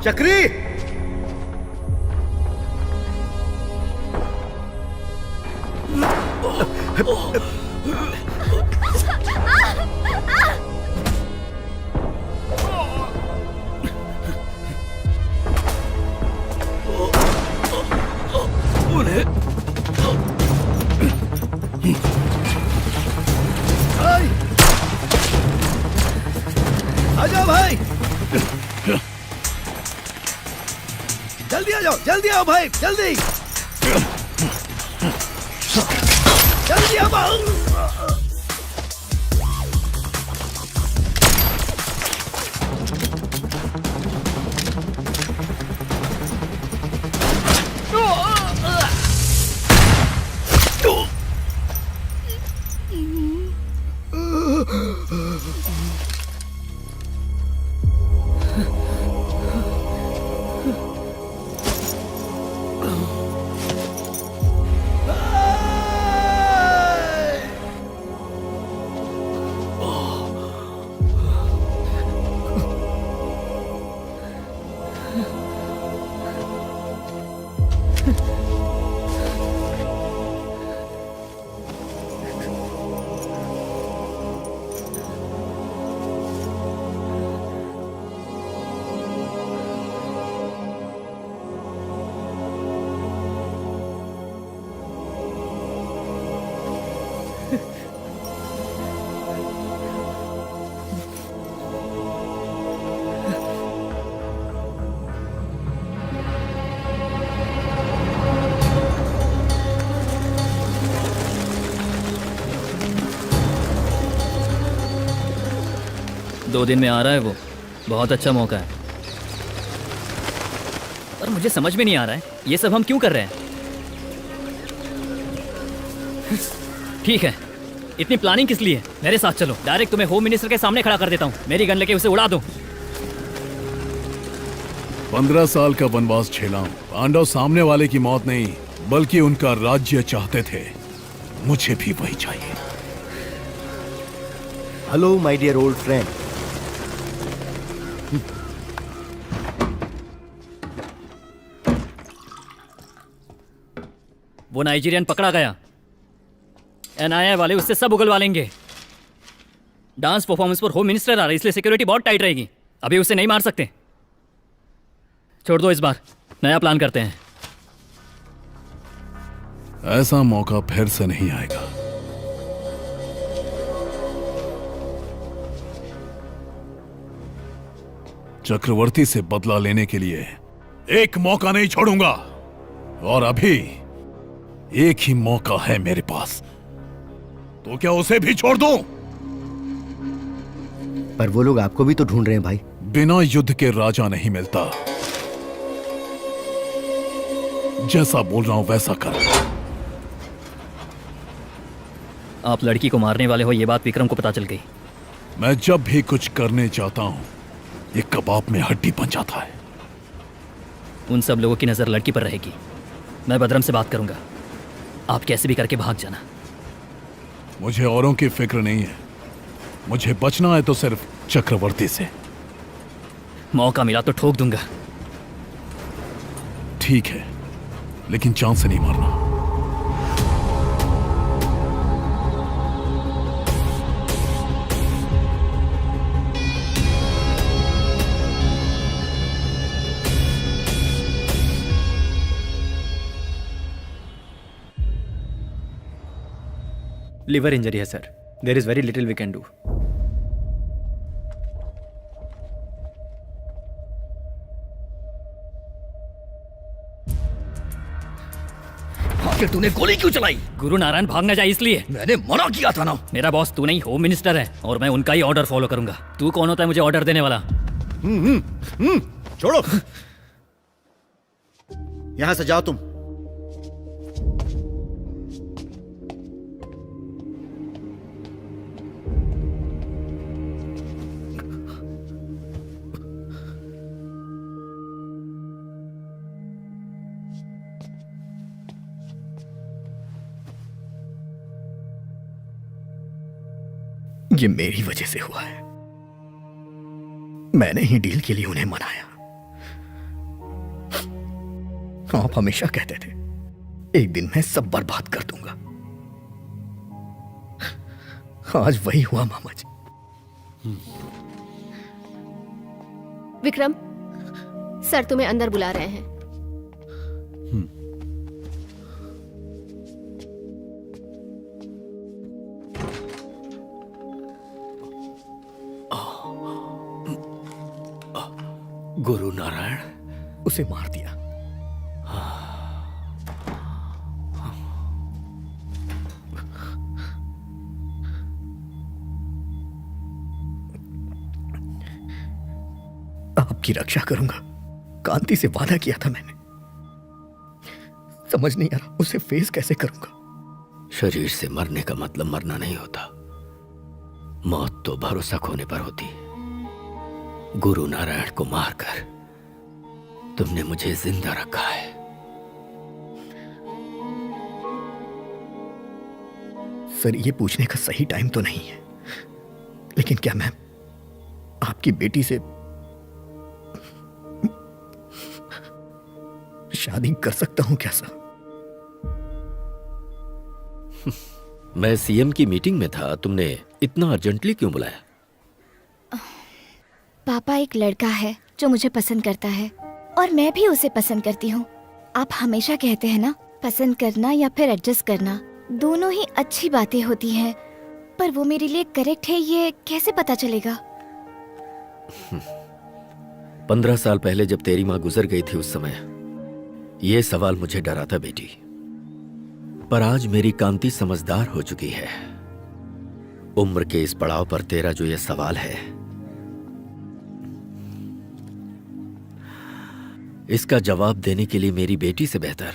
चक्री, भाई आजाओ भाई, जल्दी आ जाओ, जल्दी आओ भाई, जल्दी जल्दी आओ। दो दिन में आ रहा है वो, बहुत अच्छा मौका है। पर मुझे समझ में नहीं आ रहा है ये सब हम क्यों कर रहे हैं। ठीक है, इतनी प्लानिंग किस लिए? मेरे साथ चलो, डायरेक्ट तुम्हें होम मिनिस्टर के सामने खड़ा कर देता हूँ, मेरी गन लेके उसे उड़ा दो। 15 साल का वनवास झेला हूं। पांडव सामने वाले की मौत नहीं बल्कि उनका राज्य चाहते थे, मुझे भी वही चाहिए। Hello my dear old friend. वो नाइजीरियन पकड़ा गया, एनआईए वाले उससे सब उगलवा लेंगे। डांस परफॉर्मेंस पर होम मिनिस्टर आ रहा है, इसलिए सिक्योरिटी बहुत टाइट रहेगी। अभी उसे नहीं मार सकते, छोड़ दो, इस बार नया प्लान करते हैं। ऐसा मौका फिर से नहीं आएगा। चक्रवर्ती से बदला लेने के लिए एक मौका नहीं छोड़ूंगा, और अभी एक ही मौका है मेरे पास, तो क्या उसे भी छोड़ दूं? पर वो लोग आपको भी तो ढूंढ रहे हैं भाई। बिना युद्ध के राजा नहीं मिलता। जैसा बोल रहा हूं वैसा कर। आप लड़की को मारने वाले हो, ये बात विक्रम को पता चल गई। मैं जब भी कुछ करने चाहता हूं ये कबाब में हड्डी बन जाता है। उन सब लोगों की नजर लड़की पर रहेगी। मैं बदरम से बात करूंगा, आप कैसे भी करके भाग जाना। मुझे औरों की फिक्र नहीं है, मुझे बचना है तो सिर्फ चक्रवर्ती से। मौका मिला तो ठोक दूंगा। ठीक है, लेकिन चांद से नहीं मारना। लिवर इंजरी है sir, there is very little we can do. आखिर तूने गोली क्यों चलाई? गुरु नारायण भाग न जाए इसलिए। मैंने मना किया था ना। मेरा बॉस तू नहीं, होम मिनिस्टर है, और मैं उनका ही ऑर्डर फॉलो करूंगा। तू कौन होता है मुझे ऑर्डर देने वाला? छोड़ो, यहां से जाओ तुम। ये मेरी वजह से हुआ है। मैंने ही डील के लिए उन्हें मनाया। आप हमेशा कहते थे एक दिन मैं सब बर्बाद कर दूंगा। आज वही हुआ मामा जी। विक्रम, सर तुम्हें अंदर बुला रहे हैं। गुरु नारायण उसे मार दिया। आपकी रक्षा करूंगा, कांति से वादा किया था मैंने। समझ नहीं आ रहा उसे फेस कैसे करूंगा। शरीर से मरने का मतलब मरना नहीं होता, मौत तो भरोसा खोने पर होती। गुरु नारायण को मारकर तुमने मुझे जिंदा रखा है। सर, ये पूछने का सही टाइम तो नहीं है, लेकिन क्या मैं आपकी बेटी से शादी कर सकता हूं क्या सर? मैं सीएम की मीटिंग में था, तुमने इतना अर्जेंटली क्यों बुलाया? पापा, एक लड़का है जो मुझे पसंद करता है और मैं भी उसे पसंद करती हूँ। आप हमेशा कहते हैं ना, पसंद करना या फिर एडजस्ट करना दोनों ही अच्छी बातें होती हैं, पर वो मेरे लिए करेक्ट है ये कैसे पता चलेगा? 15 साल पहले जब तेरी माँ गुजर गई थी, उस समय ये सवाल मुझे डराता बेटी, पर आज मेरी कांति समझदार हो चुकी है। उम्र के इस पड़ाव पर तेरा जो ये सवाल है, इसका जवाब देने के लिए मेरी बेटी से बेहतर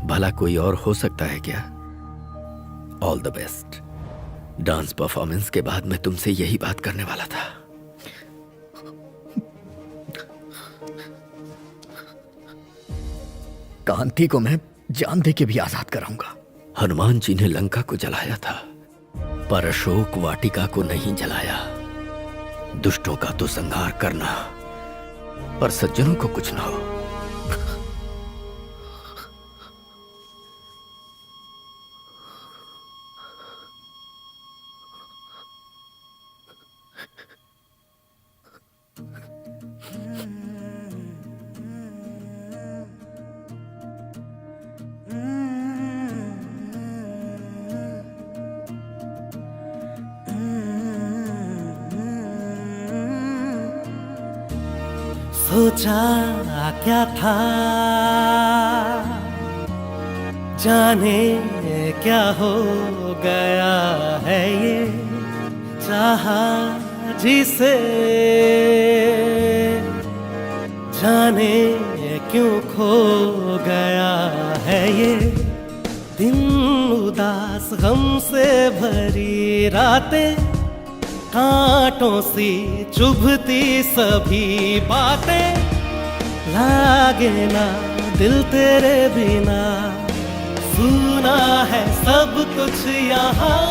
भला कोई और हो सकता है क्या? All the best. Dance performance के बाद मैं तुमसे यही बात करने वाला था। कांति को मैं जान दे के भी आजाद कराऊंगा। हनुमान जी ने लंका को जलाया था, पर अशोक वाटिका को नहीं जलाया। दुष्टों का तो संहार करना, पर सज्जनों को कुछ ना हो। सोचा क्या था, जाने क्या हो गया है ये, चाहा जिसे जाने क्यों खो गया है ये। दिन उदास गम से भरी रातें, कांटों सी चुभती सभी बातें, लागे ना दिल तेरे बिना, सुना है सब कुछ यहाँ